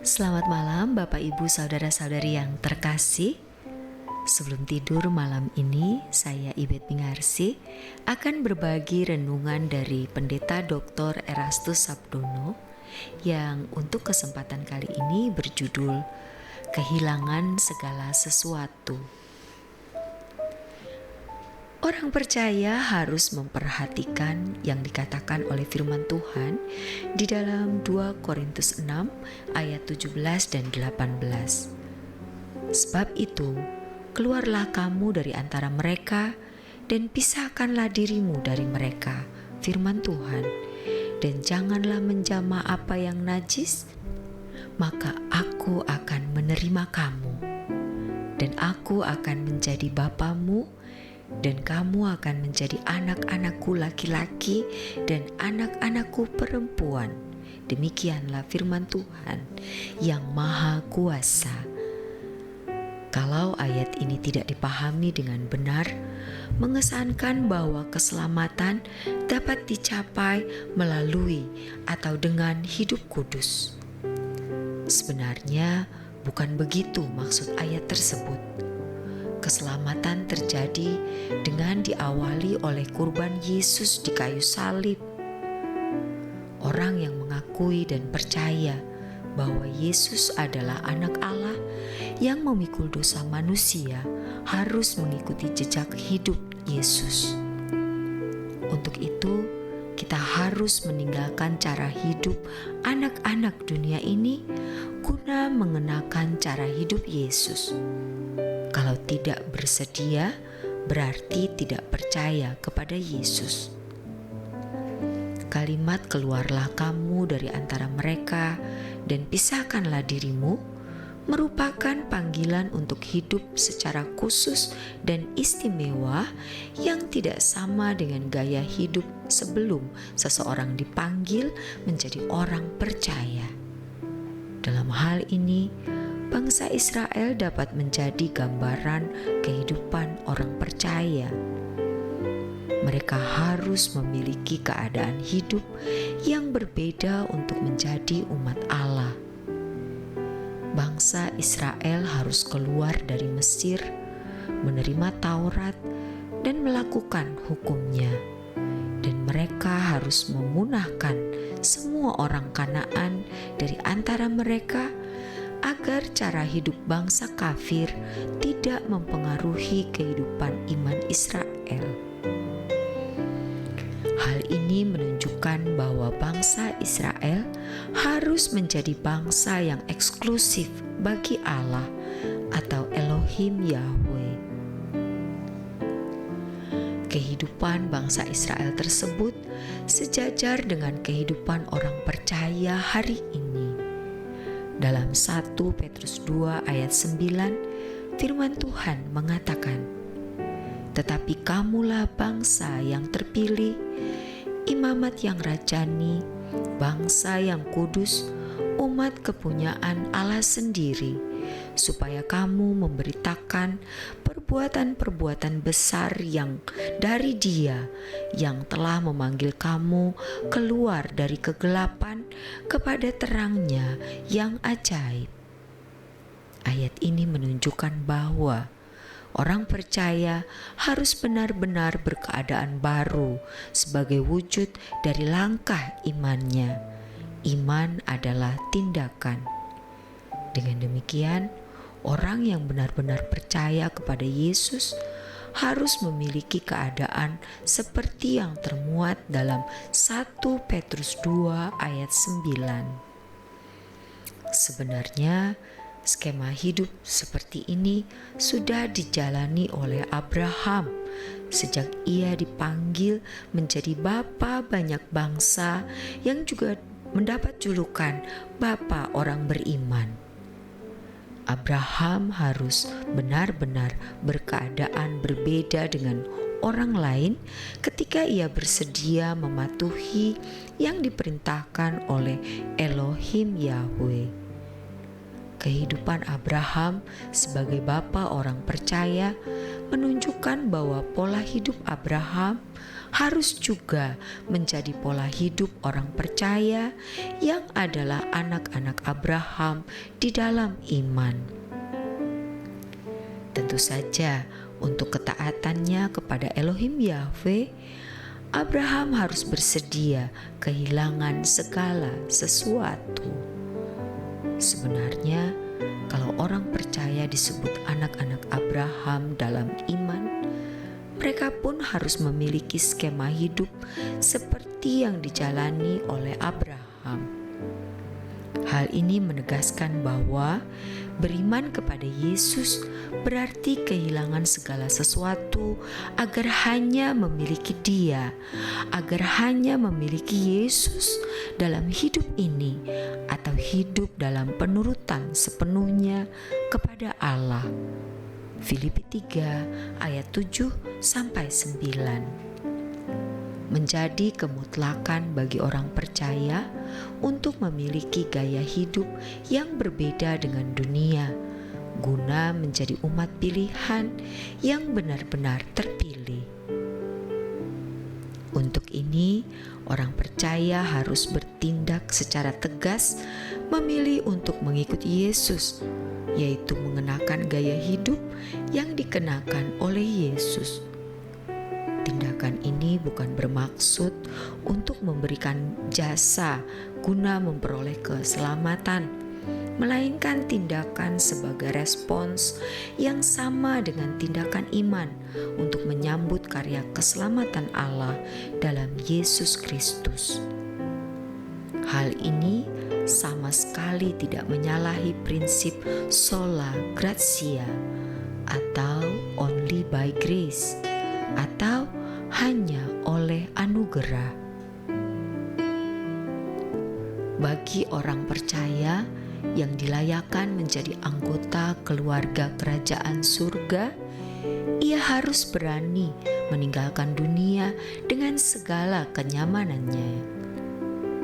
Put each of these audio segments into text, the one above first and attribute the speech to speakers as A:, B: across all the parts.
A: Selamat malam Bapak Ibu Saudara-saudari yang terkasih. Sebelum tidur malam ini, saya Ibet Mingarsi akan berbagi renungan dari Pendeta Dr. Erastus Sabdono yang untuk kesempatan kali ini berjudul Kehilangan Segala Sesuatu. Orang percaya harus memperhatikan yang dikatakan oleh firman Tuhan di dalam 2 Korintus 6 ayat 17 dan 18. Sebab itu, keluarlah kamu dari antara mereka dan pisahkanlah dirimu dari mereka, firman Tuhan, dan janganlah menjamah apa yang najis, maka aku akan menerima kamu, dan aku akan menjadi bapamu, dan kamu akan menjadi anak-anakku laki-laki dan anak-anakku perempuan. Demikianlah firman Tuhan yang Maha Kuasa. Kalau ayat ini tidak dipahami dengan benar, mengesankan bahwa keselamatan dapat dicapai melalui atau dengan hidup kudus. Sebenarnya bukan begitu maksud ayat tersebut. Keselamatan terjadi dengan diawali oleh kurban Yesus di kayu salib. Orang yang mengakui dan percaya bahwa Yesus adalah anak Allah yang memikul dosa manusia harus mengikuti jejak hidup Yesus. Untuk itu, kita harus meninggalkan cara hidup anak-anak dunia ini guna mengenakan cara hidup Yesus. Kalau tidak bersedia, berarti tidak percaya kepada Yesus. Kalimat keluarlah kamu dari antara mereka dan pisahkanlah dirimu merupakan panggilan untuk hidup secara khusus dan istimewa yang tidak sama dengan gaya hidup sebelum seseorang dipanggil menjadi orang percaya. Dalam hal ini, bangsa Israel dapat menjadi gambaran kehidupan orang percaya. Mereka harus memiliki keadaan hidup yang berbeda untuk menjadi umat Allah. Bangsa Israel harus keluar dari Mesir, menerima Taurat, dan melakukan hukumnya. Dan mereka harus memunahkan semua orang Kanaan dari antara mereka agar cara hidup bangsa kafir tidak mempengaruhi kehidupan iman Israel. Hal ini menunjukkan bahwa bangsa Israel harus menjadi bangsa yang eksklusif bagi Allah atau Elohim Yahweh. Kehidupan bangsa Israel tersebut sejajar dengan kehidupan orang percaya hari ini. Dalam 1 Petrus 2 ayat 9, firman Tuhan mengatakan, "Tetapi kamulah bangsa yang terpilih, imamat yang rajani, bangsa yang kudus, umat kepunyaan Allah sendiri, supaya kamu memberitakan perbuatan-perbuatan besar yang dari Dia yang telah memanggil kamu keluar dari kegelapan kepada terangnya yang ajaib." Ayat ini menunjukkan bahwa orang percaya harus benar-benar berkeadaan baru sebagai wujud dari langkah imannya. Iman adalah tindakan. Dengan demikian, orang yang benar-benar percaya kepada Yesus harus memiliki keadaan seperti yang termuat dalam 1 Petrus 2 ayat 9. Sebenarnya, skema hidup seperti ini sudah dijalani oleh Abraham sejak ia dipanggil menjadi bapa banyak bangsa yang juga mendapat julukan bapa orang beriman. Abraham harus benar-benar berkeadaan berbeda dengan orang lain ketika ia bersedia mematuhi yang diperintahkan oleh Elohim Yahweh. Kehidupan Abraham sebagai bapa orang percaya menunjukkan bahwa pola hidup Abraham harus juga menjadi pola hidup orang percaya yang adalah anak-anak Abraham di dalam iman. Tentu saja, untuk ketaatannya kepada Elohim Yahweh, Abraham harus bersedia kehilangan segala sesuatu. Sebenarnya, kalau orang percaya disebut anak-anak Abraham dalam iman, mereka pun harus memiliki skema hidup seperti yang dijalani oleh Abraham. Hal ini menegaskan bahwa beriman kepada Yesus berarti kehilangan segala sesuatu agar hanya memiliki Dia, agar hanya memiliki Yesus dalam hidup ini, atau hidup dalam penurutan sepenuhnya kepada Allah. Filipi 3 ayat 7-9. Menjadi kemutlakan bagi orang percaya untuk memiliki gaya hidup yang berbeda dengan dunia, guna menjadi umat pilihan yang benar-benar terpilih. Untuk ini, orang percaya harus bertindak secara tegas, memilih untuk mengikuti Yesus, yaitu mengenakan gaya hidup yang dikenakan oleh Yesus. Tindakan ini bukan bermaksud untuk memberikan jasa guna memperoleh keselamatan, melainkan tindakan sebagai respons yang sama dengan tindakan iman untuk menyambut karya keselamatan Allah dalam Yesus Kristus. Hal ini sama sekali tidak menyalahi prinsip sola gratia atau only by grace, atau hanya oleh anugerah. Bagi orang percaya yang dilayakkan menjadi anggota keluarga kerajaan surga, ia harus berani meninggalkan dunia dengan segala kenyamanannya.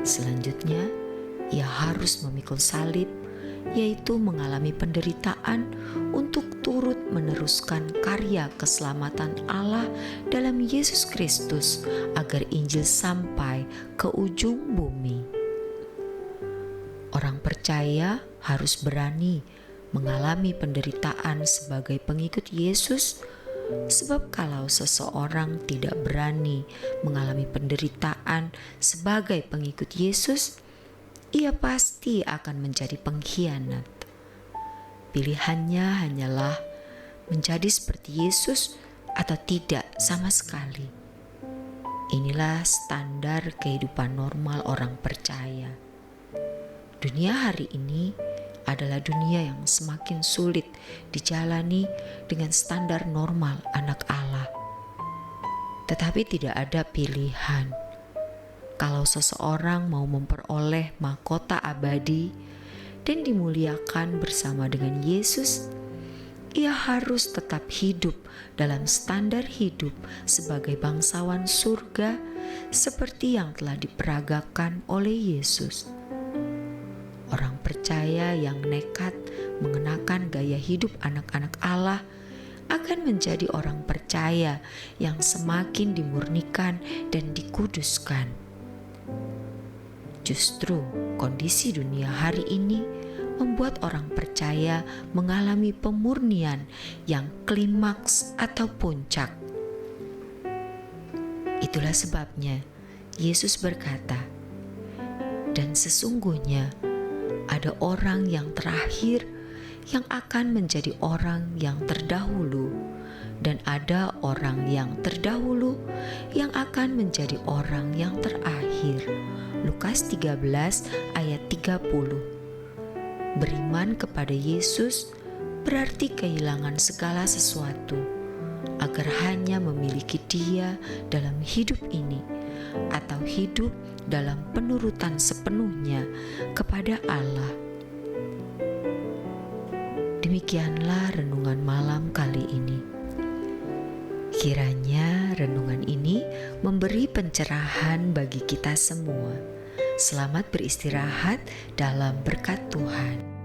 A: Selanjutnya, ia harus memikul salib, yaitu mengalami penderitaan untuk turut meneruskan karya keselamatan Allah dalam Yesus Kristus agar Injil sampai ke ujung bumi. Orang percaya harus berani mengalami penderitaan sebagai pengikut Yesus, sebab kalau seseorang tidak berani mengalami penderitaan sebagai pengikut Yesus, ia pasti akan menjadi pengkhianat. Pilihannya hanyalah menjadi seperti Yesus atau tidak sama sekali. Inilah standar kehidupan normal orang percaya. Dunia hari ini adalah dunia yang semakin sulit dijalani dengan standar normal anak Allah. Tetapi tidak ada pilihan. Kalau seseorang mau memperoleh mahkota abadi dan dimuliakan bersama dengan Yesus, ia harus tetap hidup dalam standar hidup sebagai bangsawan surga seperti yang telah diperagakan oleh Yesus. Orang percaya yang nekat mengenakan gaya hidup anak-anak Allah akan menjadi orang percaya yang semakin dimurnikan dan dikuduskan. Justru kondisi dunia hari ini membuat orang percaya mengalami pemurnian yang klimaks atau puncak. Itulah sebabnya Yesus berkata, "Dan sesungguhnya ada orang yang terakhir yang akan menjadi orang yang terdahulu, dan ada orang yang terdahulu yang akan menjadi orang yang terakhir." Lukas 13 ayat 30. Beriman kepada Yesus berarti kehilangan segala sesuatu agar hanya memiliki Dia dalam hidup ini, atau hidup dalam penurutan sepenuhnya kepada Allah. Demikianlah renungan malam kali ini. Kiranya renungan ini memberi pencerahan bagi kita semua. Selamat beristirahat dalam berkat Tuhan.